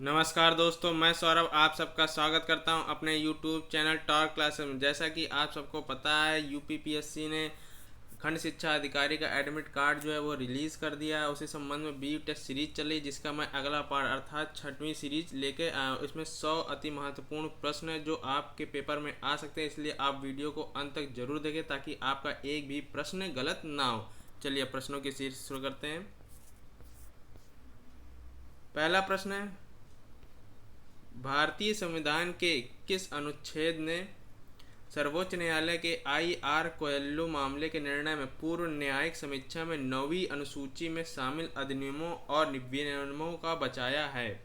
नमस्कार दोस्तों, मैं सौरभ आप सबका स्वागत करता हूं अपने YouTube चैनल टॉप क्लासेस में। जैसा कि आप सबको पता है, यूपीपीएससी ने खंड शिक्षा अधिकारी का एडमिट कार्ड जो है वो रिलीज़ कर दिया है। उसी संबंध में बी टेस्ट सीरीज चली, जिसका मैं अगला पार्ट अर्थात छठवीं सीरीज लेके आया हूँ। इसमें 100 अति महत्वपूर्ण प्रश्न है जो आपके पेपर में आ सकते हैं, इसलिए आप वीडियो को अंत तक जरूर देखें ताकि आपका एक भी प्रश्न गलत ना हो। चलिए प्रश्नों की सीरीज शुरू करते हैं। पहला प्रश्न है, भारतीय संविधान के किस अनुच्छेद ने सर्वोच्च न्यायालय के आई कोयल्लू मामले के निर्णय में पूर्व न्यायिक समीक्षा में 9वीं अनुसूची में शामिल अधिनियमों और विनियमों का बचाया है?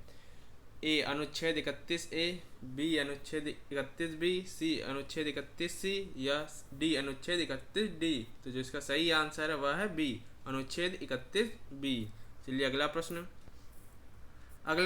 ए अनुच्छेद 31A, बी अनुच्छेद 31B, सी अनुच्छेद 31C या डी अनुच्छेद 31D। तो जो इसका सही आंसर है वह है बी अनुच्छेद 31B। चलिए अगला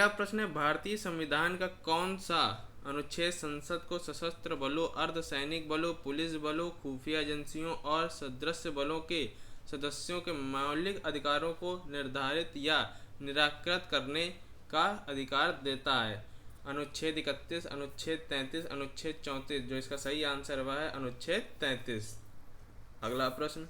प्रश्न है, भारतीय संविधान का कौन सा अनुच्छेद संसद को सशस्त्र बलों, अर्धसैनिक बलों, पुलिस बलों, खुफिया एजेंसियों और सदस्य बलों के सदस्यों के मौलिक अधिकारों को निर्धारित या निराकृत करने का अधिकार देता है? अनुच्छेद 31, अनुच्छेद 33, अनुच्छेद 34। जो इसका सही आंसर वह है अनुच्छेद 33। अगला प्रश्न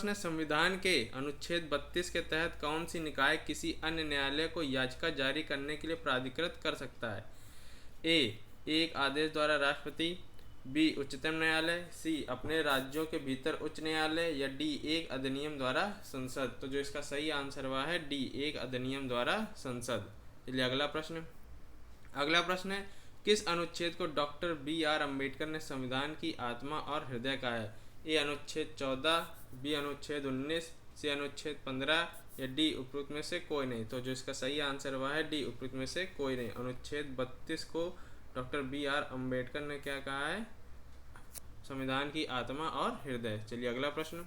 है, संविधान के अनुच्छेद 32 के तहत कौन सी निकाय किसी अन्य न्यायालय को याचिका जारी करने के लिए प्राधिकृत कर सकता है? ए एक आदेश द्वारा राष्ट्रपति, बी उच्चतम न्यायालय, सी अपने राज्यों के भीतर उच्च न्यायालय या डी एक अधिनियम द्वारा संसद। तो जो इसका सही आंसर हुआ है डी एक अधिनियम द्वारा संसद। चलिए अगला प्रश्न है, किस अनुच्छेद को डॉक्टर बी अम्बेडकर ने संविधान की आत्मा और हृदय कहा है? ए अनुच्छेद 14, बी अनुच्छेद 19, सी अनुच्छेद 15 या डी उपरोक्त में से कोई नहीं। तो जो इसका सही आंसर हुआ है डी उपरोक्त में से कोई नहीं। अनुच्छेद 32 को डॉक्टर बी अम्बेडकर ने क्या कहा है? संविधान की आत्मा और हृदय। चलिए अगला प्रश्न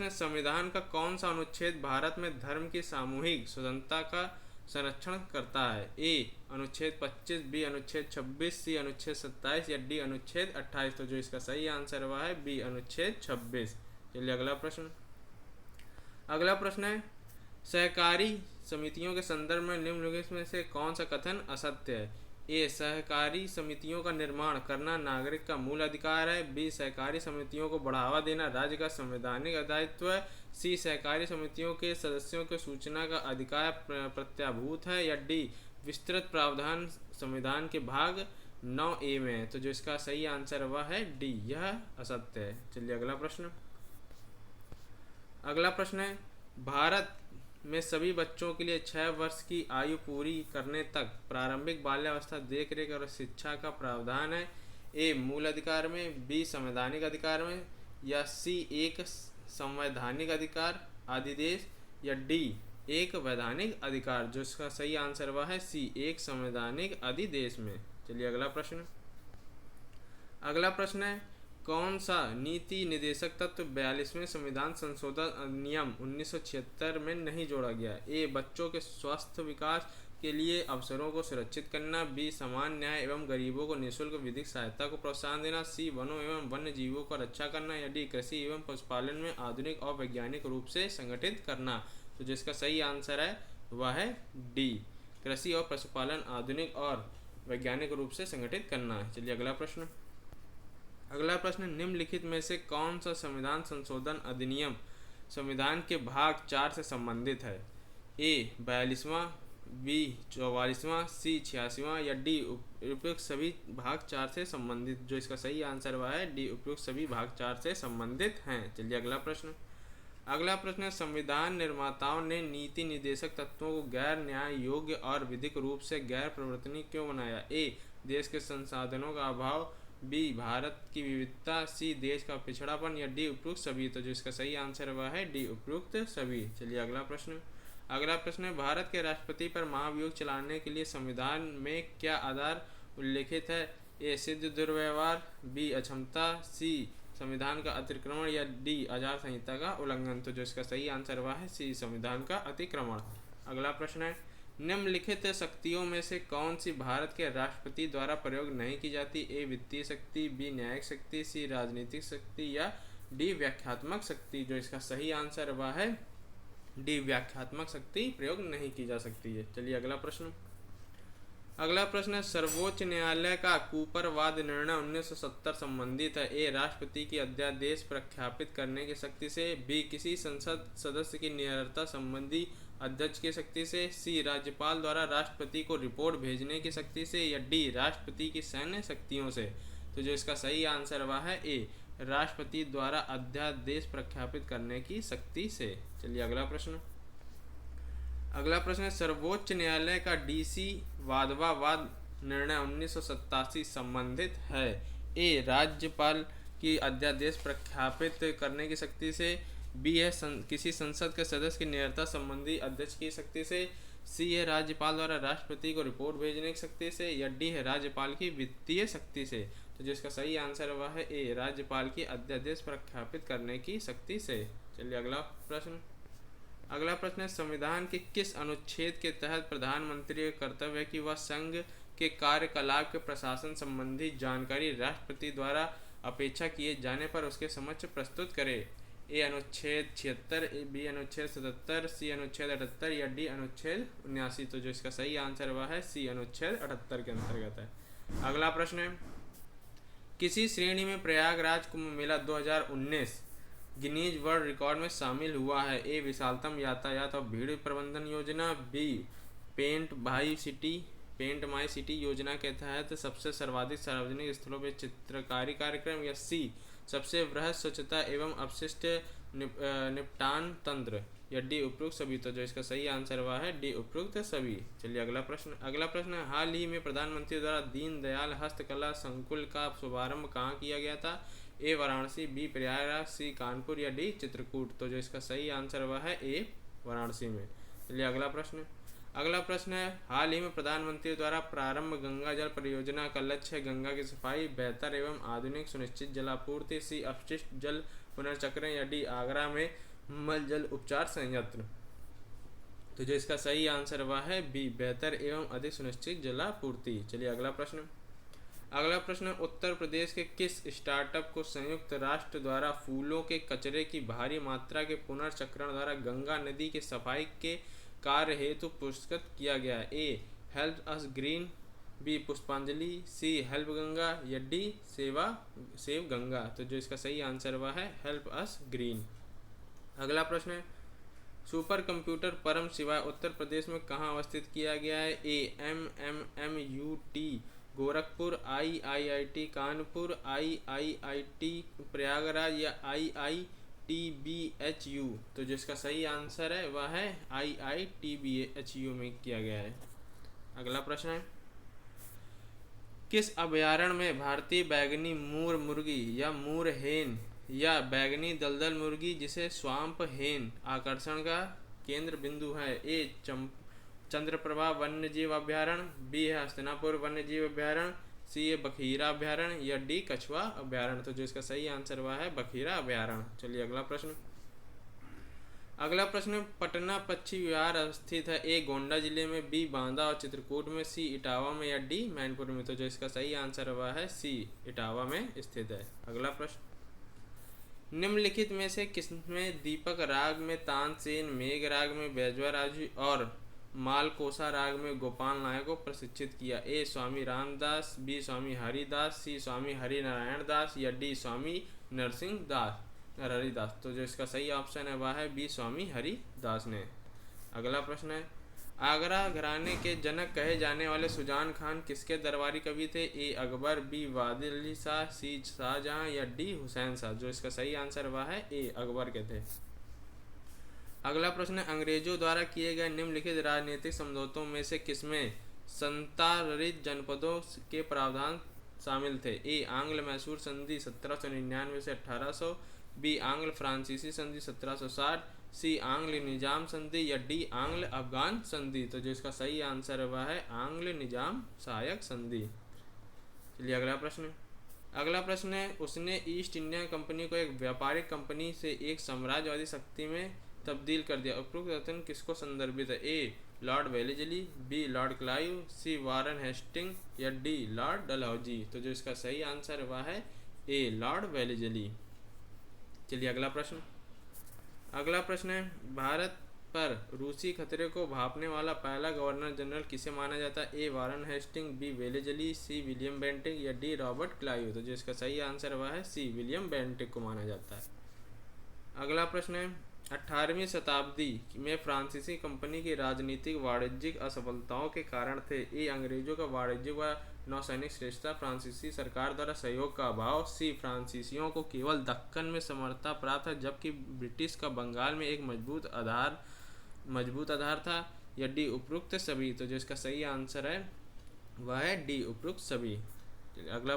है, संविधान का कौन सा अनुच्छेद भारत में धर्म की सामूहिक स्वतंत्रता का संरक्षण करता है? ए अनुच्छेद 25, बी अनुच्छेद 26, सी अनुच्छेद 27 या डी अनुच्छेद 28। तो जो इसका सही आंसर हुआ है बी अनुच्छेद 26। चलिए अगला प्रश्न है, सहकारी समितियों के संदर्भ में निम्नलिखित में से कौन सा कथन असत्य है? ए सहकारी समितियों का निर्माण करना नागरिक का मूल अधिकार है, बी सहकारी समितियों को बढ़ावा देना राज्य का संवैधानिक दायित्व है, सी सहकारी समितियों के सदस्यों को सूचना का अधिकार प्रत्याभूत है या डी विस्तृत प्रावधान संविधान के भाग 9A में है। तो जो इसका सही आंसर हुआ है डी, यह असत्य है। चलिए अगला प्रश्न है, भारत में सभी बच्चों के लिए 6 वर्ष की आयु पूरी करने तक प्रारंभिक बाल्यावस्था देखरेख और शिक्षा का प्रावधान है? ए मूल अधिकार में, बी संवैधानिक अधिकार में या सी एक संवैधानिक अधिकार अधिदेश या डी एक वैधानिक अधिकार। जो इसका सही आंसर हुआ है सी एक संवैधानिक अधिदेश में। चलिए अगला प्रश्न है, कौन सा नीति निदेशक तत्व 42वें संविधान संशोधन अधिनियम 1976 में नहीं जोड़ा गया? ए बच्चों के स्वस्थ विकास के लिए अवसरों को सुरक्षित करना, बी समान न्याय एवं गरीबों को निःशुल्क विधिक सहायता को प्रोत्साहन देना, सी वनों एवं वन्य जीवों को रक्षा करना या डी कृषि एवं पशुपालन में आधुनिक और वैज्ञानिक रूप से संगठित करना। तो जिसका सही आंसर है वह है डी कृषि और पशुपालन आधुनिक और वैज्ञानिक रूप से संगठित करना है। चलिए अगला प्रश्न, निम्नलिखित में से कौन सा संविधान संशोधन अधिनियम संविधान के भाग 4 से संबंधित है? ए 42वां, बी 44वां, सी 86वां या डी उपयुक्त सभी भाग 4 से संबंधित। जो इसका सही आंसर हुआ है डी उपयुक्त सभी भाग 4 से संबंधित हैं। चलिए अगला प्रश्न है, संविधान निर्माताओं ने नीति निदेशक तत्वों को गैर न्याय योग्य और विधिक रूप से गैर प्रवर्तनीय क्यों बनाया? ए देश के संसाधनों का अभाव, बी भारत की विविधता, सी देश का पिछड़ापन या डी उपयुक्त सभी। तो जो इसका सही आंसर हुआ है डी उपयुक्त सभी। चलिए अगला प्रश्न है, भारत के राष्ट्रपति पर महाभियोग चलाने के लिए संविधान में क्या आधार उल्लेखित है? ए सिद्ध दुर्व्यवहार, बी अक्षमता, सी संविधान का अतिक्रमण या डी आचार संहिता का उल्लंघन। तो जो इसका सही आंसर हुआ है सी संविधान का अतिक्रमण। अगला प्रश्न है, निम्नलिखित शक्तियों में से कौन सी भारत के राष्ट्रपति द्वारा प्रयोग नहीं की जाती? ए वित्तीय शक्ति, बी न्यायिक शक्ति, सी राजनीतिक शक्ति या डी व्याख्यात्मक शक्ति। जो इसका सही आंसर हुआ है डी व्याख्यात्मक शक्ति प्रयोग नहीं की जा सकती है। चलिए अगला प्रश्न। अगला प्रश्न है, सर्वोच्च न्यायालय का कूपरवाद निर्णय 1970 संबंधित है। ए राष्ट्रपति की अध्यादेश प्रख्यापित करने की शक्ति से, बी किसी संसद सदस्य की निरर्ता संबंधी अध्यक्ष की शक्ति से, सी राज्यपाल द्वारा राष्ट्रपति को रिपोर्ट भेजने की शक्ति से, या डी राष्ट्रपति की सैन्य शक्तियों से। तो जो इसका सही आंसर वह है ए राष्ट्रपति द्वारा अध्यादेश प्रख्यापित करने की शक्ति से। चलिए अगला प्रश्न। अगला प्रश्न है, सर्वोच्च न्यायालय का डीसी वादवा वाद निर्णय 1987 संबंधित है। ए राज्यपाल की अध्यादेश प्रख्यापित करने की शक्ति से, बी है किसी संसद के सदस्य की निरर्ता संबंधी अध्यक्ष की शक्ति से, सी है राज्यपाल द्वारा राष्ट्रपति को रिपोर्ट भेजने की शक्ति से, या डी है राज्यपाल की वित्तीय शक्ति से। तो जिसका सही आंसर वह है ए राज्यपाल की अध्यादेश प्रख्यापित करने की शक्ति से। चलिए अगला प्रश्न। अगला प्रश्न है, संविधान के किस अनुच्छेद के तहत प्रधानमंत्री का कर्तव्य है कि वह संघ के कार्यकलाप के प्रशासन संबंधी जानकारी राष्ट्रपति द्वारा अपेक्षा किए जाने पर उसके समक्ष प्रस्तुत करे। ए अनुच्छेद 76, बी अनुच्छेद 77, सी अनुच्छेद 78, या डी अनुच्छेद 79। तो जो इसका सही आंसर वह है सी अनुच्छेद 78 के अंतर्गत है। अगला प्रश्न है, किसी श्रेणी में Prayagraj Kumbh Mela 2019 Guinness world record में शामिल हुआ है। ए विशालतम यातायात और भीड़ प्रबंधन योजना, बी पेंट माई सिटी योजना के तहत सबसे सर्वाधिक सार्वजनिक स्थलों पर चित्रकारी कार्यक्रम, या सी सबसे वृहद स्वच्छता एवं अपशिष्ट निपटान तंत्र, या डी उपरोक्त सभी। तो जो इसका सही आंसर हुआ है डी उपरोक्त सभी। चलिए अगला प्रश्न। अगला प्रश्न है, हाल ही में प्रधानमंत्री द्वारा दीनदयाल हस्तकला संकुल का शुभारंभ कहाँ किया गया था। ए वाराणसी, बी प्रयागराज, सी कानपुर, या डी चित्रकूट। तो जो इसका सही आंसर हुआ है ए वाराणसी में। चलिए अगला प्रश्न। अगला प्रश्न है, हाल ही में प्रधानमंत्री द्वारा प्रारंभ गंगा जल परियोजना का लक्ष्य है गंगा की सफाई, बेहतर एवं आधुनिक सुनिश्चित जलापूर्ति, सी अपशिष्ट जल पुनर्चक्रण, या डी आगरा में मल जल उपचार संयंत्र। तो जो इसका सही आंसर हुआ है बी बेहतर एवं अधिक सुनिश्चित जलापूर्ति। चलिए अगला प्रश्न। अगला प्रश्न, उत्तर प्रदेश के किस स्टार्टअप को संयुक्त राष्ट्र द्वारा फूलों के कचरे की भारी मात्रा के पुनर्चक्रण द्वारा गंगा नदी की सफाई के कार्य हेतु पुरस्कृत किया गया है। ए हेल्प अस ग्रीन, बी पुष्पांजलि, सी हेल्प गंगा, या डी सेव गंगा। तो जो इसका सही आंसर हुआ है हेल्प अस ग्रीन। अगला प्रश्न है, सुपर कंप्यूटर परम शिवाय उत्तर प्रदेश में कहाँ अवस्थित किया गया है। ए MMMUT Gorakhpur, IIIT Kanpur, IIIT Prayagraj, या IITBHU। तो जिसका सही आंसर है वह है IITBHU में किया गया है। अगला प्रश्न है, किस अभयारण्य में भारतीय बैंगनी मूर मुर्गी या मूर हेन या बैंगनी दलदल मुर्गी जिसे स्वाम्प हेन आकर्षण का केंद्र बिंदु है। ए चंद्रप्रभा वन्यजीव अभयारण्य, बी है हस्तिनापुर वन्यजीव अभयारण्य, सी है बखीरा अभयारण्य, या डी कछुआ अभयारण्य। तो जो इसका सही आंसर हुआ है बखीरा अभयारण्य। चलिए अगला प्रश्न। अगला प्रश्न, पटना पक्षी विहार स्थित है। ए गोंडा जिले में, बी बांदा और चित्रकूट में, सी इटावा में, या डी मैनपुर में। तो जो इसका सही आंसर हुआ है सी इटावा में स्थित है। अगला प्रश्न, निम्नलिखित में से किसमें दीपक राग में तानसेन, मेघ राग में बैजवा और मालकोसा राग में गोपाल नायक को प्रशिक्षित किया। ए स्वामी रामदास, बी स्वामी हरिदास, सी स्वामी हरिनारायण दास, या डी स्वामी हरिदास। तो जो इसका सही ऑप्शन है वह है बी स्वामी हरिदास ने। अगला प्रश्न है, आगरा घराने के जनक कहे जाने वाले सुजान खान किसके दरबारी कवि थे। ए अकबर, बी वादिल अली शाह, सी शाहजहां, या डी हुसैन शाह। जो इसका सही आंसर वह है ए अकबर के थे। अगला प्रश्न है, अंग्रेजों द्वारा किए गए निम्नलिखित राजनीतिक समझौतों में से किसमें संतारित जनपदों के प्रावधान शामिल थे। ए आंग्ल मैसूर संधि 1799 से 1800, बी आंग्ल फ्रांसीसी संधि 1760, सी आंग्ल निजाम संधि, या डी आंग्ल अफगान संधि। तो जो इसका सही आंसर हुआ है आंग्ल निजाम सहायक संधि। चलिए अगला प्रश्न। अगला प्रश्न है, उसने ईस्ट इंडिया कंपनी को एक व्यापारिक कंपनी से एक साम्राज्यवादी शक्ति में तब्दील कर दिया। उपरोक्त कथन किसको संदर्भित है। A lord Wellesley, B lord Clive, C Warren Hasting, या डी लॉर्ड डलहौजी। तो जो इसका सही आंसर हुआ है ए लॉर्ड वेलेजली। चलिए अगला प्रश्न। अगला प्रश्न है, भारत पर रूसी खतरे को भांपने वाला पहला गवर्नर जनरल किसे माना जाता है? A Warren Hasting, B Wellesley, C William Bentinck या डी रॉबर्ट क्लाइव। तो जिसका सही आंसर वह है सी विलियम बेंटिक को माना जाता है। अगला प्रश्न है 18वीं शताब्दी में फ्रांसीसी कंपनी की राजनीतिक वाणिज्यिक असफलताओं के कारण थे? ए अंग्रेजों का वाणिज्यिक व नौसैनिक श्रेष्ठता, फ्रांसीसी सरकार द्वारा सहयोग का अभाव, सी फ्रांसीसियों को केवल दक्कन में समर्थता प्राप्त है जबकि ब्रिटिश का बंगाल में एक मजबूत आधार था, या डी उपरोक्त सभी। तो जिसका सही आंसर है वह है डी उपरोक्त सभी। अगला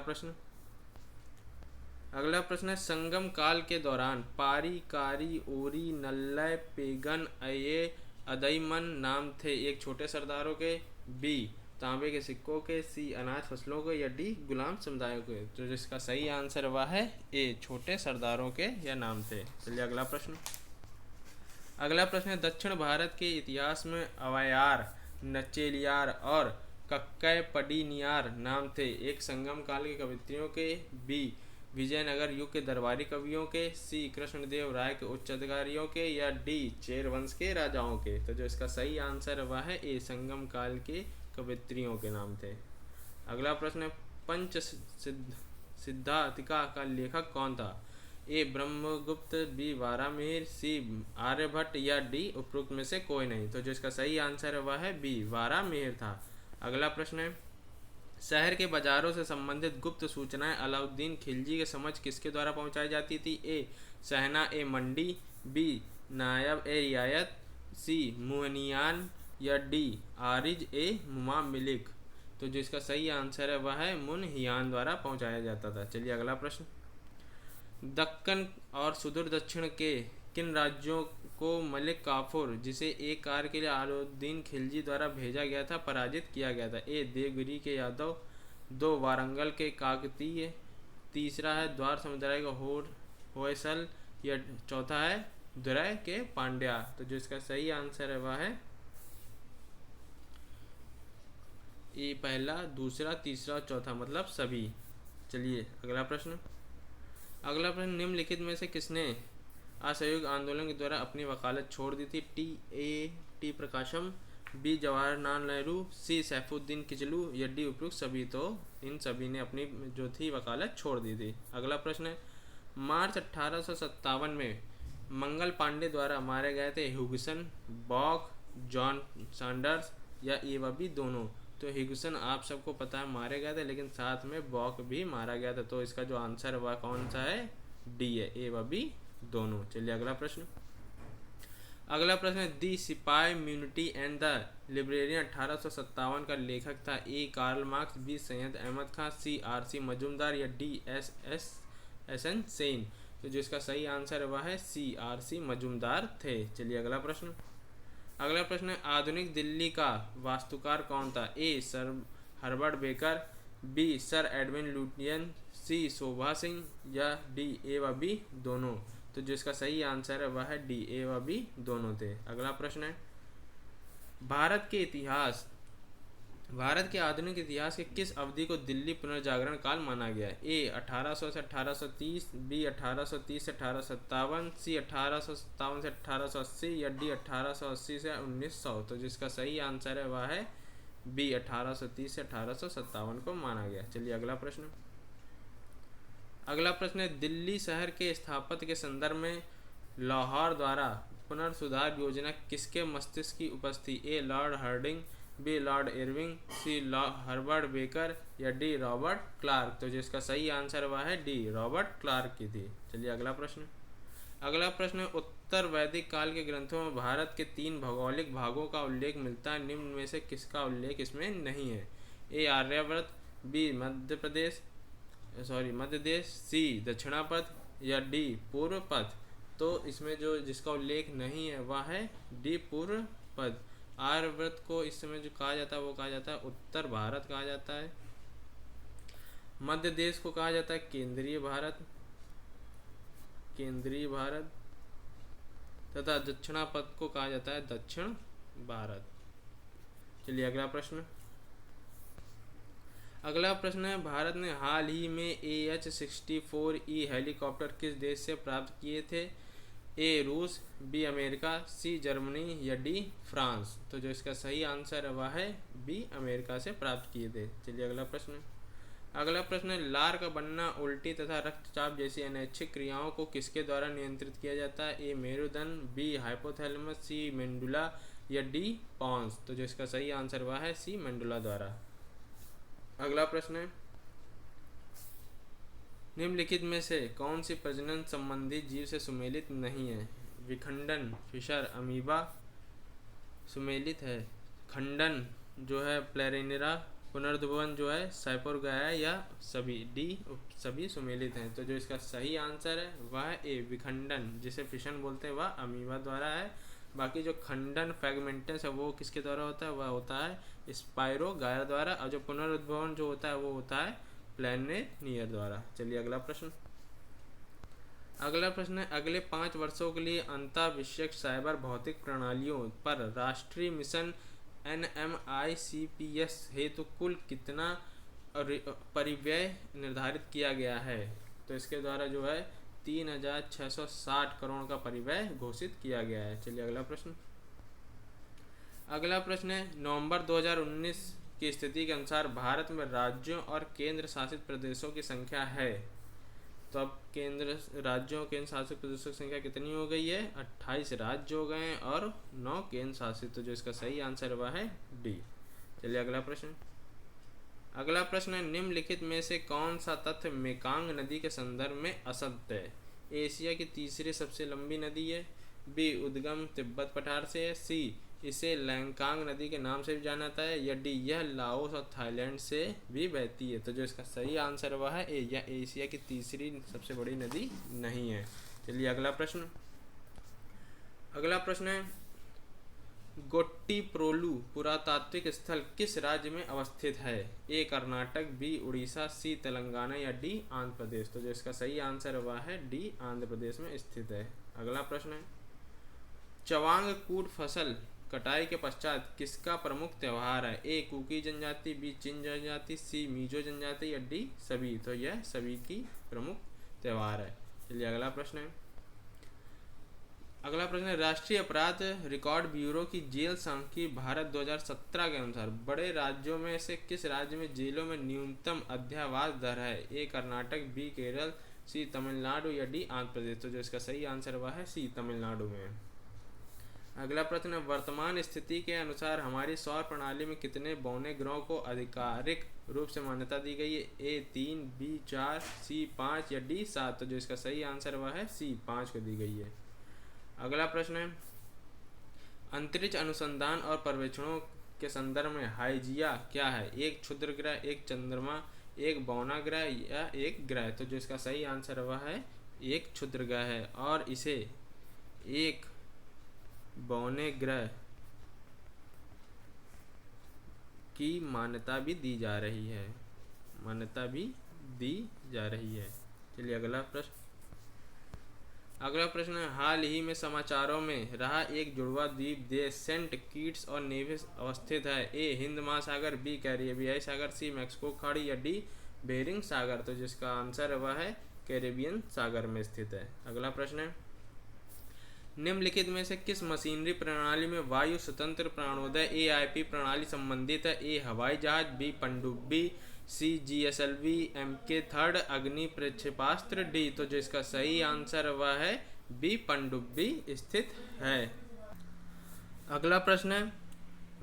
प्रश्न है संगम काल के दौरान पारी, कारी, ओरी, नल्लय, पेगन, अये, अदईमन नाम थे? एक छोटे सरदारों के, बी तांबे के सिक्कों के, सी अनाज फसलों के या डी गुलाम समुदायों के। तो जिसका सही आंसर वह है ए छोटे सरदारों के यह नाम थे। चलिए अगला प्रश्न है दक्षिण भारत के इतिहास में अवयार, नचेलियार और कक्कय पडिनियार नाम थे? एक संगम काल के कवित्रियों के, बी विजयनगर युग के दरबारी कवियों के, सी कृष्णदेव राय के उच्च अधिकारियों के या डी चेर वंश के राजाओं के। तो जो इसका सही आंसर वह है ए संगम काल के कवित्रियों के नाम थे। अगला प्रश्न है पंच सिद्धातिका का लेखक कौन था? ए ब्रह्मगुप्त, बी वारामिहिर, सी आर्यभट्ट या डी उपरोक्त में से कोई नहीं। तो जो इसका सही आंसर है वह है बी वारामिहिर था। अगला प्रश्न है शहर के बाजारों से संबंधित गुप्त सूचनाएं अलाउद्दीन खिलजी के समझ किसके द्वारा पहुंचाई जाती थी? ए सहना ए मंडी, बी नायब ए रियायत, सी मुहनियान या डी आरिज ए मुमा मिलिक। तो जो इसका सही आंसर है वह है मुनहियान द्वारा पहुंचाया जाता था। चलिए अगला प्रश्न दक्कन और सुदूर दक्षिण के किन राज्यों को मलिक काफूर, जिसे एक कार्य के लिए अलाउद्दीन खिलजी द्वारा भेजा गया था, पराजित किया गया था? ए देवगिरी के यादव, दो वारंगल के काकतीय, तीसरा है द्वार समुदाय का होयसल या चौथा है दुरै के पांड्या। तो जो इसका सही आंसर है वह है ए पहला, दूसरा, तीसरा और चौथा मतलब सभी। चलिए अगला प्रश्न निम्नलिखित में से किसने असहयोग आंदोलन के द्वारा अपनी वकालत छोड़ दी थी? टी प्रकाशम, बी जवाहरलाल नेहरू, सी सैफुद्दीन किचलू या डी उपरोक्त सभी। तो इन सभी ने अपनी जो थी वकालत छोड़ दी थी। अगला प्रश्न है मार्च 1857 में मंगल पांडे द्वारा मारे गए थे ह्यूगसन, बॉक, जॉन सैंडर्स या ए व बी दोनों। तो ह्यूगसन आप सबको पता है मारे गए थे, लेकिन साथ में बॉक भी मारा गया था। तो इसका जो आंसर वह कौन सा है? डी है, ए व बी दोनों। चलिए अगला प्रश्न है दी सिपाही म्यूनिटी एंड द लिब्रेरियन 1857 का लेखक था? A Karl Marx, B Syed Ahmad Khan, C R C. Majumdar या डी एस.एन. सेन। तो जो इसका सही आंसर है वह है सी आर.सी. मजूमदार थे। चलिए अगला प्रश्न है आधुनिक दिल्ली का वास्तुकार कौन था? A sir Herbert Baker, B sir Edwin Lutyen, C Shobha Singh या डी ए व बी दोनों। तो जिसका सही आंसर है वह है डी ए व बी दोनों थे। अगला प्रश्न है भारत के आधुनिक इतिहास के किस अवधि को दिल्ली पुनर्जागरण काल माना गया है? ए 1800 से 1830, बी 1830 से 1857, सी 1857 से 1880 या डी 1880 से 1900। तो जिसका सही आंसर है वह है बी 1830 से 1857 को माना गया। चलिए अगला प्रश्न है दिल्ली शहर के स्थापत्य के संदर्भ में लाहौर द्वारा पुनर्सुधार योजना किसके मस्तिष्क की उपस्थिति? A lord Hardinge, B lord Irving, C Herbert Baker या डी रॉबर्ट क्लार्क। तो जिसका सही आंसर वह है डी रॉबर्ट क्लार्क की थी। चलिए अगला प्रश्न है उत्तर वैदिक काल के ग्रंथों में भारत के 3 भौगोलिक भागों का उल्लेख मिलता है, निम्न में से किसका उल्लेख इसमें नहीं है? ए आर्यावर्त, बी मध्य देश, सी दक्षिणापथ या डी पूर्व पथ। तो इसमें जो जिसका उल्लेख नहीं है वह है डी पूर्व पथ। आर्यव्रत को इस समय जो कहा जाता है वो कहा जाता है उत्तर भारत कहा जाता है। मध्य देश को कहा जाता है केंद्रीय भारत तथा दक्षिणापथ को कहा जाता है दक्षिण भारत। चलिए अगला प्रश्न है भारत ने हाल ही में AH-64E हेलीकॉप्टर किस देश से प्राप्त किए थे? ए रूस, बी अमेरिका, सी जर्मनी या डी फ्रांस। तो जो इसका सही आंसर है वह है बी अमेरिका से प्राप्त किए थे। चलिए अगला प्रश्न। अगला प्रश्न है, लार का बनना, उल्टी तथा रक्तचाप जैसी अनैच्छिक क्रियाओं को किसके द्वारा नियंत्रित किया जाता है? ए मेरुदंड, बी हाइपोथैलेमस, सी मेंडुला या डी पॉन्स। तो जो इसका सही आंसर वह है सी मेंडुला द्वारा। अगला प्रश्न है, निम्नलिखित में से कौन सी प्रजनन संबंधी जीव से सुमेलित नहीं है? विखंडन फिशर अमीबा सुमेलित है, खंडन जो है प्लेरिनेरा, पुनर्भवन जो है साइपोरगाया या सभी डी सभी सुमेलित हैं। तो जो इसका सही आंसर है वह है ए विखंडन, जिसे फिशन बोलते हैं, वह अमीबा द्वारा है। बाकी जो खंडन फ्रैगमेंटस है वो किसके द्वारा होता है? वह होता है स्पाइरोगाया द्वारा, और जो पुनरुद्भवन जो होता है वो होता है प्लेनेनियर द्वारा। चलिए अगला प्रश्न। अगला प्रश्न है, अगले 5 वर्षों के लिए अंतःविषयक साइबर भौतिक प्रणालियों पर राष्ट्रीय मिशन NMICPS हेतु कुल कितना परिव्यय निर्धारित किया गया है? तो इसके द्वारा जो है 3660 करोड़ का परिव्यय घोषित किया गया है। चलिए अगला प्रश्न। अगला प्रश्न है, नवंबर 2019 की स्थिति के अनुसार भारत में राज्यों और केंद्र शासित प्रदेशों की संख्या है। तो अब राज्यों केंद्र शासित प्रदेशों की संख्या कितनी हो गई है? 28 राज्य हो गए हैं और 9 केंद्र शासित। तो जो इसका सही आंसर वह है डी। चलिए अगला प्रश्न। अगला प्रश्न है, निम्नलिखित में से कौन सा तथ्य मेकांग नदी के संदर्भ में असत्य है? एशिया की तीसरी सबसे लंबी नदी है, बी उद्गम तिब्बत पठार से है, सी इसे लैंकांग नदी के नाम से भी जाना जाता है, या डी यह लाओस और थाईलैंड से भी बहती है। तो जो इसका सही आंसर वह है ए, यह एशिया की तीसरी सबसे बड़ी नदी नहीं है। चलिए अगला प्रश्न। अगला प्रश्न है, गोट्टीप्रोलु पुरातात्विक स्थल किस राज्य में अवस्थित है? ए कर्नाटक, बी उड़ीसा, सी तेलंगाना या डी आंध्र प्रदेश। तो जो इसका सही आंसर वह है डी आंध्र प्रदेश में स्थित है। अगला प्रश्न है, चवांग कूट फसल कटाई के पश्चात किसका प्रमुख त्यौहार है? ए कुकी जनजाति, बी चिन जनजाति, सी मिजो जनजाति या डी सभी। तो यह सभी की प्रमुख त्यौहार है। चलिए अगला प्रश्न है। अगला प्रश्न है, राष्ट्रीय अपराध रिकॉर्ड ब्यूरो की जेल सांख्यिकी भारत 2017 के अनुसार बड़े राज्यों में से किस राज्य में जेलों में न्यूनतम अध्यावास दर है? ए कर्नाटक, बी केरल, सी तमिलनाडु या डी आंध्र प्रदेश। तो जो इसका सही आंसर वह है सी तमिलनाडु में। अगला प्रश्न है, वर्तमान स्थिति के अनुसार हमारी सौर प्रणाली में कितने बौने ग्रहों को आधिकारिक रूप से मान्यता दी गई है? ए 3, बी 4, सी 5 या डी 7। तो जो इसका सही आंसर वह है सी 5 को दी गई है। अगला प्रश्न है, अंतरिक्ष अनुसंधान और पर्यवेक्षणों के संदर्भ में हाइजिया क्या है? एक क्षुद्र ग्रह, एक चंद्रमा, एक बौना ग्रह या एक ग्रह। तो जो इसका सही आंसर वह है एक क्षुद्र ग्रह है, और इसे एक बौने ग्रह की मान्यता भी दी जा रही है, चलिए अगला प्रश्न। अगला प्रश्न है, हाल ही में समाचारों में रहा एक जुड़वा द्वीप देश सेंट किट्स और नेविस अवस्थित है? ए हिंद महासागर, बी कैरिबियाई सागर, सी मैक्सिको खाड़ी या डी बेरिंग सागर। तो जिसका आंसर वह है कैरेबियन सागर में स्थित है। अगला प्रश्न है, निम्नलिखित में से किस मशीनरी प्रणाली में वायु स्वतंत्र प्राणोदय AIP प्रणाली संबंधित है? ए हवाई जहाज, बी पनडुब्बी, सी GSLV MK 3 अग्नि प्रक्षेपास्त्र, डी। तो जो इसका सही आंसर वह है बी पनडुब्बी स्थित है। अगला प्रश्न है,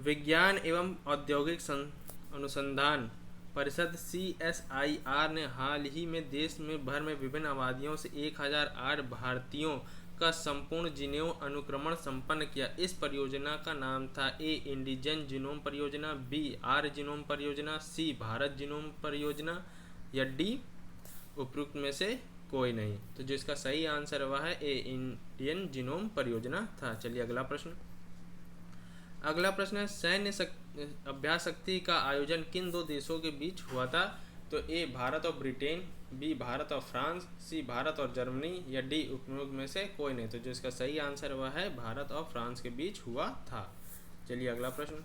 विज्ञान एवं औद्योगिक अनुसंधान परिषद CSIR ने हाल ही में देश में भर में विभिन्न आबादियों से 1008 भारतीयों का संपूर्ण जीनोम अनुक्रमण संपन्न किया। इस परियोजना का नाम था? ए इंडिजन जीनोम परियोजना, बी आर्य जीनोम परियोजना, सी भारत जीनोम परियोजना या डी उपरोक्त में से कोई नहीं। तो जो इसका सही आंसर वह है ए इंडियन जीनोम परियोजना था। चलिए अगला प्रश्न। अगला प्रश्न है, सैन्य अभ्यास शक्ति का आयोजन किन 2 देशों के बीच हुआ था? तो ए भारत और ब्रिटेन, बी भारत और फ्रांस, सी भारत और जर्मनी या डी उपरोक्त में से कोई नहीं। तो जो इसका सही आंसर वह है भारत और फ्रांस के बीच हुआ था। चलिए अगला प्रश्न।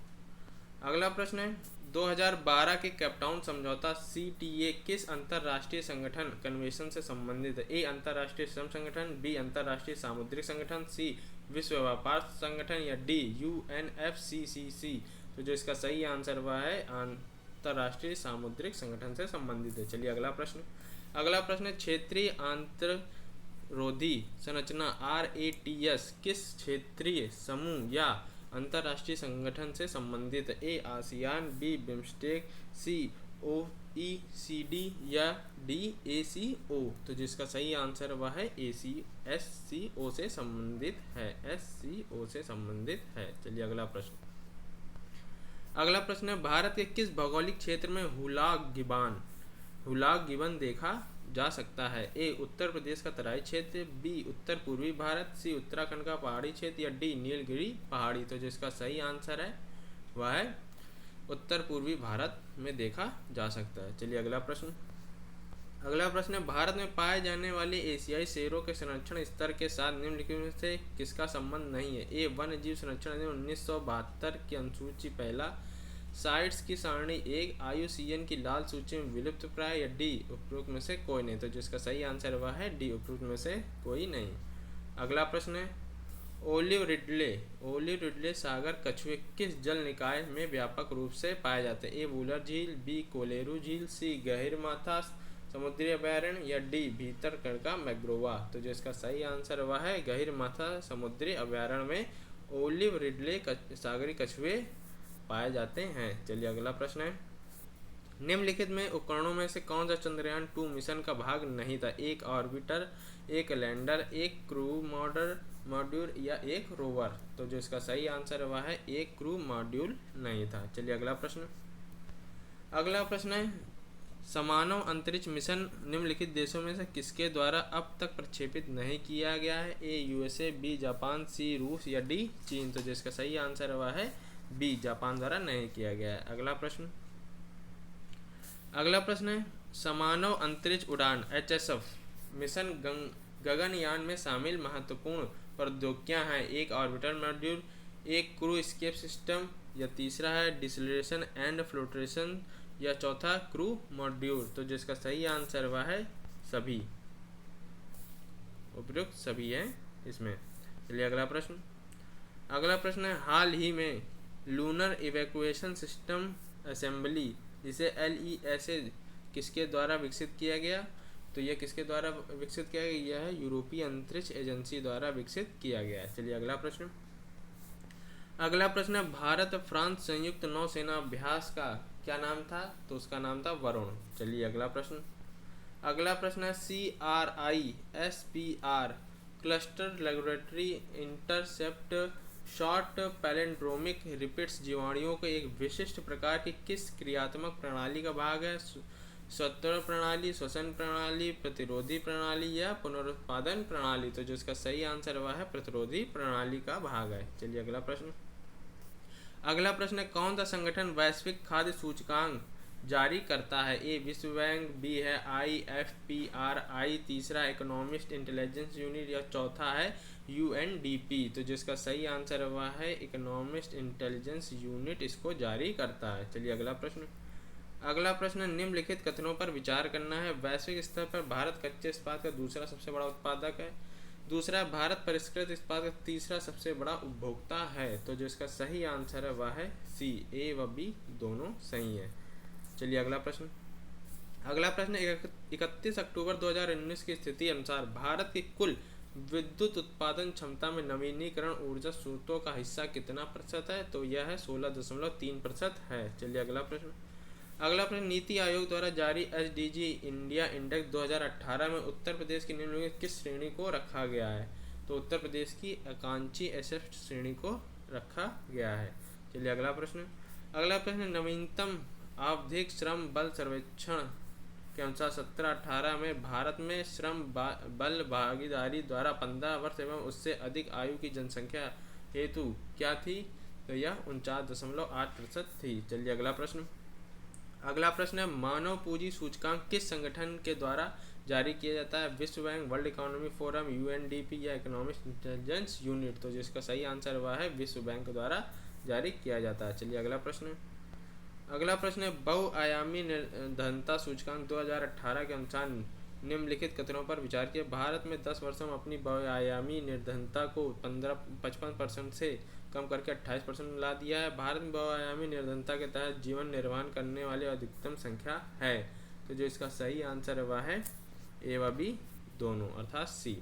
अगला प्रश्न है 2012 के केपटाउन समझौता CTA किस अंतर्राष्ट्रीय संगठन कन्वेंशन से संबंधित है? ए अंतर्राष्ट्रीय श्रम संगठन, बी अंतर्राष्ट्रीय सामुद्रिक संगठन, सी विश्व व्यापार संगठन या डी UNFCCC। तो जो इसका सही आंसर वह है अंतर्राष्ट्रीय सामुद्रिक संगठन से संबंधित है। चलिए अगला प्रश्न। अगला प्रश्न है क्षेत्रीय अंतर्रोधी संरचना RATS किस क्षेत्रीय समूह या अंतर्राष्ट्रीय संगठन से संबंधित है? ए आसियान, बी बिम्स्टेक, सी OECD या डी ACO। तो जिसका सही आंसर वह है SCO से संबंधित है, SCO से संबंधित है। चलिए अगला प्रश्न। अगला प्रश्न है भारत के किस भौगोलिक क्षेत्र में हुलाक गिबन देखा जा सकता है? ए उत्तर प्रदेश का तराई क्षेत्र, बी उत्तर पूर्वी भारत, सी उत्तराखंड का पहाड़ी क्षेत्र या डी नीलगिरी पहाड़ी। तो जिसका सही आंसर है वह है उत्तर पूर्वी भारत में देखा जा सकता है। चलिए अगला प्रश्न। अगला प्रश्न है भारत में पाए जाने वाले एशियाई शेरों के संरक्षण स्तर के साथ निम्नलिखित में से किसका संबंध नहीं है? ए वन्य जीव संरक्षण अधिनियम 1972 की अनुसूची पहला, साइट्स की सारणी 1, IUCN की लाल सूची में विलुप्त प्राय या डी उपरोक्त में से कोई नहीं। तो जिसका सही आंसर वह है डी उपरोक्त में से कोई नहीं। अगला प्रश्न है ओलिव रिडले सागर कछुए किस जल निकाय में व्यापक रूप से पाए जाते हैं? ए वूलर झील, बी कोलेरू झील, सी गहिरमाथा समुद्री अभयारण्य या डी भीतरकनिका मैग्रोवा। तो जो इसका सही आंसर वह है गहिरमाथा समुद्री अभयारण्य में ओलिव रिडले सागरी कछुए पाए जाते हैं। चलिए अगला प्रश्न है निम्नलिखित में उपकरणों में से कौन सा चंद्रयान 2 मिशन का भाग नहीं था? एक ऑर्बिटर, एक लैंडर, एक क्रू मॉड्यूल या एक रोवर। तो जो इसका सही आंसर वह है एक क्रू मॉड्यूल नहीं था। चलिए अगला प्रश्न। अगला प्रश्न है समानव अंतरिक्ष मिशन निम्नलिखित देशों में से किसके द्वारा अब तक प्रक्षेपित नहीं किया गया है? ए USA, बी जापान, सी रूस या डी चीन। तो जिसका सही आंसर वह है बी जापान द्वारा नहीं किया गया है। अगला प्रश्न। अगला प्रश्न है समानव अंतरिक्ष उड़ान HSF मिशन गगनयान में शामिल महत्वपूर्ण प्रौद्योगिकियां हैं? एक ऑर्बिटर मॉड्यूल, एक क्रू एस्केप सिस्टम या तीसरा है डिसलेशन एंड फ्लोटेशन या चौथा क्रू मॉड्यूल। तो जिसका सही आंसर वह है सभी, उपयुक्त सभी है इसमें। चलिए अगला प्रश्न। अगला प्रश्न है हाल ही में लूनर इवैक्यूएशन सिस्टम असेंबली जिसे LESA किसके द्वारा विकसित किया गया? तो यह किसके द्वारा विकसित किया गया? यह है यूरोपीय अंतरिक्ष एजेंसी द्वारा विकसित किया गया है। चलिए अगला प्रश्न। अगला प्रश्न है भारत फ्रांस संयुक्त नौसेना अभ्यास का क्या नाम था? तो उसका नाम था वरुण। चलिए अगला प्रश्न। अगला प्रश्न है CRISPR cluster laboratory intercept short palindromic repeats जीवाणुओं के एक विशिष्ट प्रकार की किस क्रियात्मक प्रणाली का भाग है? स्वतंत्र प्रणाली, श्वसन प्रणाली, प्रतिरोधी प्रणाली या पुनरुत्पादन प्रणाली। तो जो इसका सही आंसर वह है प्रतिरोधी प्रणाली का भाग है। चलिए अगला प्रश्न। अगला प्रश्न है कौन सा संगठन वैश्विक खाद्य सूचकांक जारी करता है? ए विश्व बैंक, बी है IFPRI, तीसरा इकोनॉमिस्ट इंटेलिजेंस यूनिट या चौथा है UNDP। तो जिसका सही आंसर वह है इकोनॉमिस्ट इंटेलिजेंस यूनिट इसको जारी करता है। चलिए अगला प्रश्न। अगला प्रश्न निम्नलिखित कथनों पर विचार करना है। वैश्विक स्तर पर भारत कच्चे इस्पात का दूसरा सबसे बड़ा उत्पादक है। दूसरा भारत परिष्कृत इस्पात का तीसरा सबसे बड़ा उपभोक्ता है। तो जो इसका सही आंसर है वह है सी, ए व बी दोनों सही है। चलिए अगला प्रश्न। अगला प्रश्न 31 अक्टूबर 2019 की स्थिति अनुसार भारत की कुल विद्युत उत्पादन क्षमता में नवीनीकरण ऊर्जा स्रोतों का हिस्सा कितना प्रतिशत है? तो यह है 16.3% है। चलिए अगला प्रश्न। अगला प्रश्न नीति आयोग द्वारा जारी SDG इंडिया इंडेक्स 2018 में उत्तर प्रदेश की निम्नलिखित किस श्रेणी को रखा गया है? तो उत्तर प्रदेश की आकांक्षी SF श्रेणी को रखा गया है। चलिए अगला प्रश्न। अगला प्रश्न नवीनतम आवधिक श्रम बल सर्वेक्षण के अनुसार 17-18 में भारत में श्रम बल भागीदारी द्वारा 15 वर्ष एवं उससे अधिक आयु की जनसंख्या हेतु क्या थी? तो यह 49.8% थी। चलिए अगला प्रश्न। अगला प्रश्न है मानव पूंजी सूचकांक किस संगठन के द्वारा जारी किया जाता है? विश्व bank, world economic forum, UNDP या इकोनॉमिक इंटेलिजेंस यूनिट। तो जिसका सही आंसर हुआ है विश्व बैंक द्वारा जारी किया जाता है। चलिए अगला प्रश्न है बहुआयामी निर्धनता सूचकांक 2018 के अनुसार निम्नलिखित कथनों पर विचार किया। भारत में 10 वर्षों में अपनी बहुआयामी निर्धनता को 55% से कम करके 28% में ला दिया है। भारत में बहुआयामी निर्धनता के तहत जीवन निर्वाह करने वाली अधिकतम संख्या है। तो जो इसका सही आंसर है वह है ए व बी दोनों, अर्थात सी।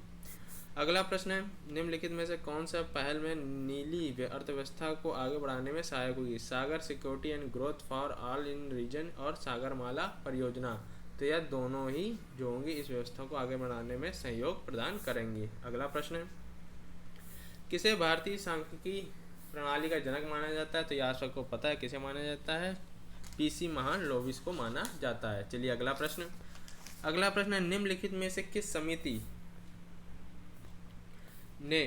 अगला प्रश्न है निम्नलिखित में से कौन सा पहल में नीली अर्थव्यवस्था को आगे बढ़ाने में सहायक होगी। Sagar security and growth for all in region और सागरमाला परियोजना। तो यह दोनों ही जो होंगी इस व्यवस्था को आगे बढ़ाने में सहयोग प्रदान करेंगी। अगला प्रश्न है किसे भारतीय सांख्यिकी प्रणाली का जनक माना जाता है। तो यह आप सबको पता है किसे माना जाता है, पीसी महालनोबिस को माना जाता है। चलिए अगला प्रश्न है निम्नलिखित में से किस समिति ने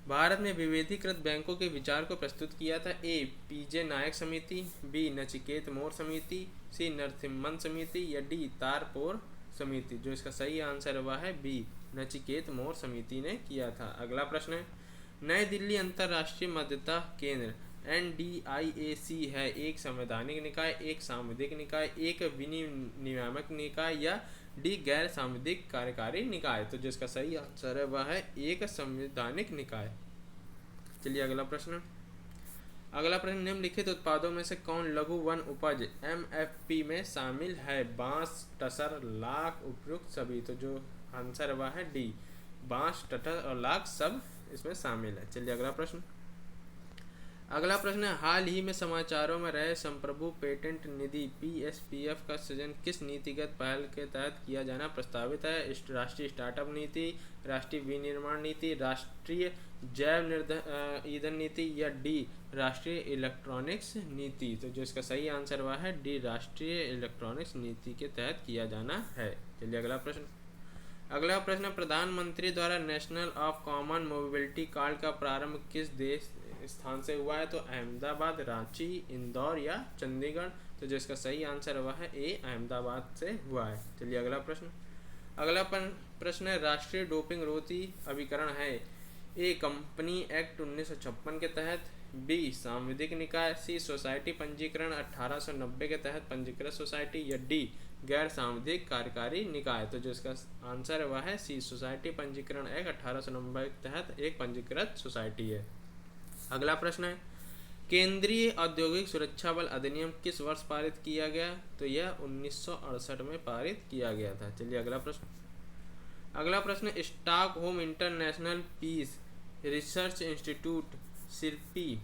भारत में विभेदीकृत बैंकों के विचार को प्रस्तुत किया था। ए पीजे नायक समिति, बी नचिकेत मोर समिति, सी नरसिम्हन समिति या डी तारपोर समिति। जो इसका सही आंसर हुआ है बी नचिकेत मोर समिति ने किया था। अगला प्रश्न है नई दिल्ली अंतर्राष्ट्रीय मध्यस्थता केंद्र NDIAC है एक संवैधानिक निकाय, एक सांविधिक निकाय, एक विनियामक निकाय या डी गैर सांविधिक कार्यकारी निकाय। तो जिसका सही आंसर है वह है एक संवैधानिक निकाय। चलिए अगला प्रश्न निम्नलिखित उत्पादों में से कौन लघु वन उपज MFP में शामिल है। बांस, टसर, लाख, उपयुक्त सभी। तो जो आंसर वह है डी बांस, टसर और लाख सब इसमें शामिल है। चलिए अगला प्रश्न है हाल ही में समाचारों में रहे संप्रभु पेटेंट निधि PSPF का सृजन किस नीतिगत पहल के तहत किया जाना प्रस्तावित है। राष्ट्रीय स्टार्टअप नीति, राष्ट्रीय विनिर्माण नीति, राष्ट्रीय जैव ईंधन नीति या डी राष्ट्रीय इलेक्ट्रॉनिक्स नीति। तो जो इसका सही आंसर हुआ है डी राष्ट्रीय इलेक्ट्रॉनिक्स नीति के तहत किया जाना है। चलिए अगला प्रश्न प्रधानमंत्री द्वारा national of common mobility card का प्रारंभ किस देश स्थान से हुआ है। तो अहमदाबाद, रांची, इंदौर या चंडीगढ़। तो जिसका सही आंसर हुआ है ए अहमदाबाद से हुआ है। चलिए अगला प्रश्न है राष्ट्रीय डोपिंग रोधी अभिकरण है। ए कंपनी एक्ट 1956 के तहत, बी सांविधिक निकाय, सी सोसाइटी पंजीकरण 1890 के तहत पंजीकृत सोसाइटी या डी गैर सांविधिक कार्यकारी निकाय। तो जो इसका आंसर हुआ है सी सोसाइटी पंजीकरण एक्ट 1890 के तहत एक पंजीकृत सोसाइटी है। अगला प्रश्न है केंद्रीय औद्योगिक सुरक्षा बल अधिनियम किस वर्ष पारित किया गया। तो यह 1968 में पारित किया गया था। चलिए अगला प्रश्न Stockholm international peace research institute सिरपी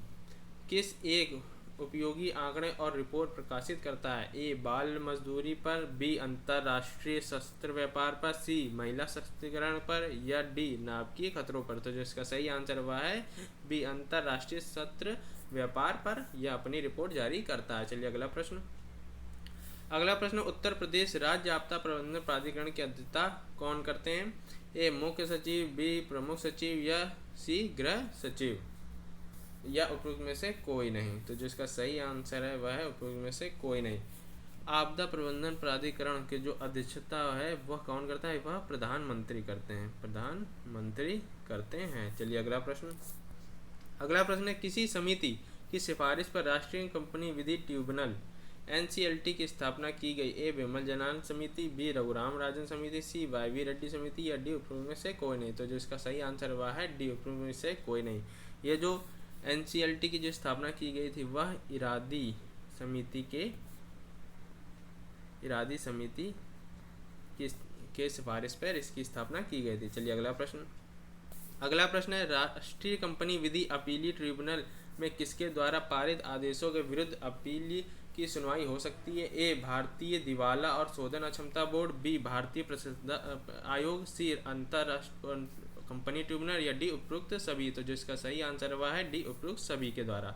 किस एक उपयोगी आंकड़े और रिपोर्ट प्रकाशित करता है। ए बाल मजदूरी पर, बी अंतर्राष्ट्रीय शस्त्र व्यापार पर, सी महिला सशक्तिकरण पर या डी नाभिकीय खतरों पर। तो जो इसका सही आंसर हुआ है बी अंतर्राष्ट्रीय शस्त्र व्यापार पर यह अपनी रिपोर्ट जारी करता है। चलिए अगला प्रश्न उत्तर प्रदेश राज्य आपदा प्रबंधन प्राधिकरण की अध्यक्षता कौन करते हैं। ए मुख्य सचिव, बी प्रमुख सचिव या सी गृह सचिव या उपयुक्त में से कोई नहीं। तो जिसका सही आंसर है वह है उपयुक्त में से कोई नहीं। आपदा प्रबंधन प्राधिकरण के जो अध्यक्षता है वह कौन करता है, वह प्रधानमंत्री करते हैं। चलिए अगला प्रश्न है किसी समिति की सिफारिश पर राष्ट्रीय कंपनी विधि ट्रिब्यूनल NCLT की स्थापना की गई। ए विमल जनान समिति, बी रघुराम राजन समिति, सी YV रेड्डी समिति या डी उपयुक्त में से कोई नहीं। तो जो इसका सही आंसर हुआ है डी उपयुक्त में से कोई नहीं। ये जो NCLT की जो स्थापना की गई थी वह इरादी समिति के सिफारिश पर इसकी स्थापना की गई थी। चलिए अगला प्रश्न है राष्ट्रीय कंपनी विधि अपीली ट्रिब्यूनल में किसके द्वारा पारित आदेशों के विरुद्ध अपील की सुनवाई हो सकती है। ए भारतीय दिवाला और शोधन अक्षमता बोर्ड, बी भारतीय प्रसिद्ध आयोग, सी अंतरराष्ट्रीय कंपनी ट्रिब्यूनल या डी उपयुक्त सभी। तो जिसका सही आंसर हुआ है डी उपयुक्त सभी के द्वारा।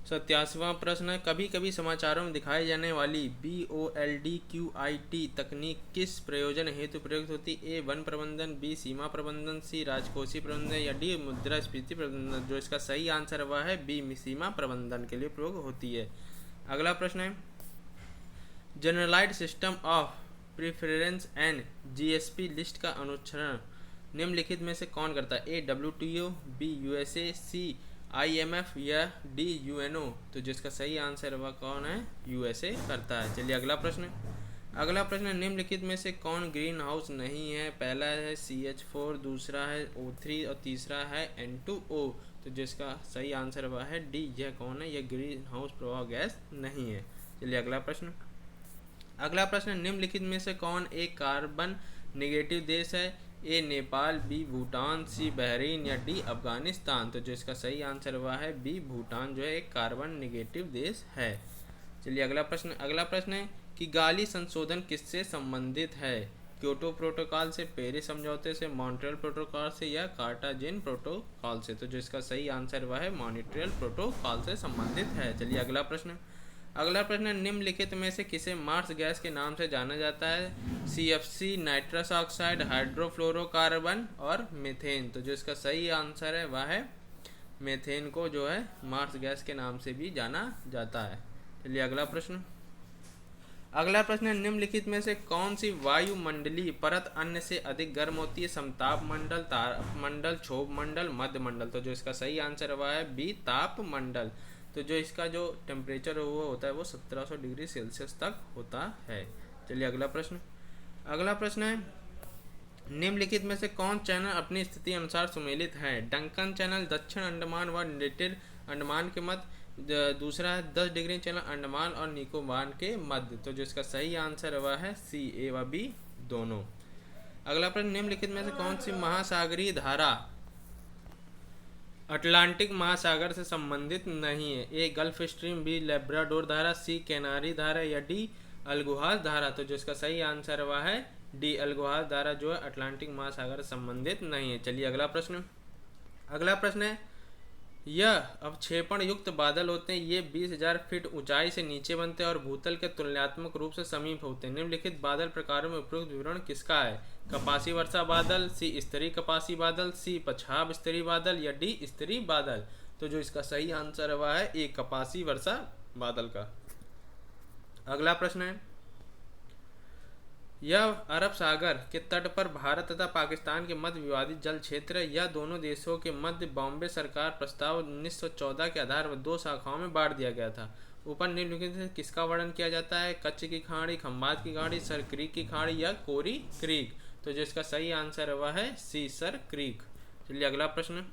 87वां प्रश्न है कभी कभी समाचारों में दिखाई जाने वाली BOLDQIT तकनीक किस प्रयोजन हेतु प्रयुक्त होती। ए वन प्रबंधन, बी सीमा प्रबंधन, सी राजकोषीय प्रबंधन या डी मुद्रास्फीति प्रबंधन। जो इसका सही आंसर हुआ है बी सीमा प्रबंधन के लिए प्रयोग होती है। अगला प्रश्न है generalized system of preference and GSP list का अनुसरण निम्नलिखित में से कौन करता है। A WTO, B USA, C IMF या D UNO? तो जिसका सही आंसर वह कौन है? USA करता है। चलिए अगला प्रश्न। अगला प्रश्न, निम्नलिखित में से कौन ग्रीन हाउस नहीं है? पहला है CH4, दूसरा है O3 और तीसरा है N2O। तो जिसका सही आंसर वह है डी। यह कौन है? यह ग्रीन हाउस प्रभाव गैस नहीं है। चलिए अगला प्रश्न। अगला प्रश्न, निम्नलिखित में से कौन एक कार्बन निगेटिव देश है? ए नेपाल, बी भूटान, सी बहरीन या डी अफगानिस्तान। तो जिसका सही आंसर वह है बी भूटान जो है एक कार्बन निगेटिव देश है। चलिए अगला प्रश्न। अगला प्रश्न है कि गाली संशोधन किससे संबंधित है? क्योटो प्रोटोकॉल से, पेरिस समझौते से, मॉन्ट्रियल प्रोटोकॉल से या कार्टाजेन प्रोटोकॉल से। तो जिसका सही आंसर वह है मॉन्ट्रियल प्रोटोकॉल से संबंधित है। चलिए अगला प्रश्न। अगला प्रश्न, निम्नलिखित में से किसे मार्स गैस के नाम से जाना जाता है? CFC, नाइट्रस ऑक्साइड, हाइड्रोफ्लोरोकार्बन और मीथेन। तो जिसका सही आंसर है वह है मीथेन को जो है मार्स गैस के नाम से भी जाना जाता है। चलिए अगला प्रश्न। अगला प्रश्न है, निम्नलिखित में से कौन सी वायुमंडलीय परत अन्य से अधिक गर्म होती है? समताप मंडल, ताप मंडल, क्षोभ मंडल, मध्य मंडल। तो जो इसका सही आंसर हुआ है बी ताप मंडल। तो जो इसका जो टेम्परेचर वो होता है वो 1700 डिग्री सेल्सियस तक होता है। चलिए अगला प्रश्न। अगला प्रश्न है, निम्नलिखित में से कौन चैनल अपनी स्थिति अनुसार सुमेलित है? डंकन चैनल, दक्षिण अंडमान व लिटिल अंडमान के मध्य, दूसरा है 10 डिग्री चैनल अंडमान और निकोबार के मध्य। तो जिसका सही आंसर वह है सी, ए व बी दोनों। अगला प्रश्न, निम्नलिखित में से कौन सी महासागरीय धारा अटलांटिक महासागर से संबंधित नहीं है? A gulf stream, B Labrador धारा, सी कैनारी धारा या डी अल्गोहास धारा। तो जिसका सही आंसर वह है डी अल्गोहास धारा जो है अटलांटिक महासागर से संबंधित नहीं है। चलिए अगला प्रश्न। अगला प्रश्न है, यह अवक्षेपण युक्त बादल होते हैं, ये 20,000 फीट ऊंचाई से नीचे बनते हैं और भूतल के तुलनात्मक रूप से समीप होते हैं। निम्नलिखित बादल प्रकारों में उपयुक्त विवरण किसका है? कपासी वर्षा बादल, सी स्तरीय कपासी बादल, सी पछाव स्तरीय बादल या डी स्तरीय बादल। तो जो इसका सही आंसर हुआ है ए कपासी वर्षा बादल का। अगला प्रश्न है, यह अरब सागर के तट पर भारत तथा पाकिस्तान के मध्य विवादित जल क्षेत्र है। यह दोनों देशों के मध्य बॉम्बे सरकार प्रस्ताव 1914 के आधार पर 2 शाखाओं में बांट दिया गया था। ऊपर निम्नलिखित से किसका वर्णन किया जाता है? कच्छ की खाड़ी, खंबात की खाड़ी, सर क्रीक की खाड़ी या कोरी क्रीक। तो जिसका सही आंसर वह है सी, सर क्रीक। चलिए अगला प्रश्न।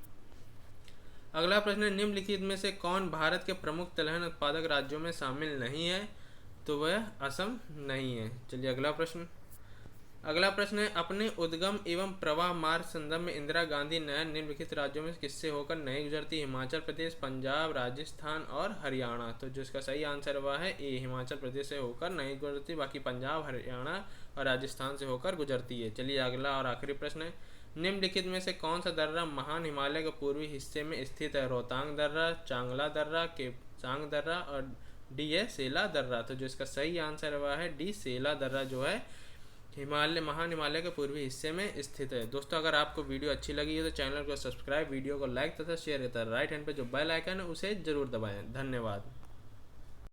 अगला प्रश्न, निम्नलिखित में से कौन भारत के प्रमुख तिलहन उत्पादक राज्यों में शामिल नहीं है? तो वह असम नहीं है। चलिए अगला प्रश्न। अगला प्रश्न है, अपने उद्गम एवं प्रवाह मार्ग संदर्भ में इंदिरा गांधी नहर निम्नलिखित राज्यों में किससे होकर नहीं गुजरती? हिमाचल प्रदेश, पंजाब, राजस्थान और हरियाणा। तो जिसका सही आंसर हुआ है ए हिमाचल प्रदेश से होकर नहीं गुजरती, बाकी पंजाब, हरियाणा और राजस्थान से होकर गुजरती है। चलिए अगला और आखिरी प्रश्न है, निम्नलिखित में से कौन सा दर्रा महान हिमालय के पूर्वी हिस्से में स्थित है? रोहतांग दर्रा, चांगला दर्रा, केपसांग दर्रा और डी है सेला दर्रा। तो जिसका सही आंसर हुआ है डी सेला दर्रा जो है महान हिमालय के पूर्वी हिस्से में स्थित है। दोस्तों अगर आपको वीडियो अच्छी लगी है तो चैनल को सब्सक्राइब, वीडियो को लाइक तथा शेयर करता है। राइट हैंड पे जो बेल आइकन है उसे जरूर दबाएं। धन्यवाद।